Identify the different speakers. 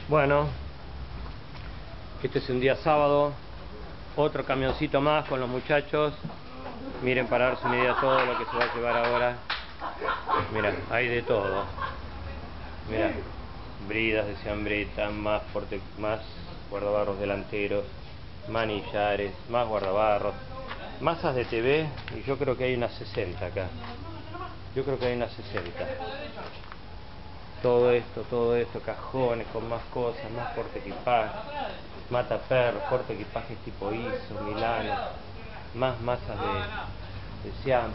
Speaker 1: Bueno, este es un día sábado, otro camioncito más con los muchachos. Miren, para darse una idea todo lo que se va a llevar ahora. Mira, hay de todo. Mira, bridas de ciambreta, más guardabarros delanteros, manillares, más guardabarros, masas de TV, y yo creo que hay unas 60 acá. Yo creo que hay unas 60. Todo esto, cajones con más cosas, más portaequipaje, mataperros, portaequipajes tipo ISO, Milano, más masas de Siam.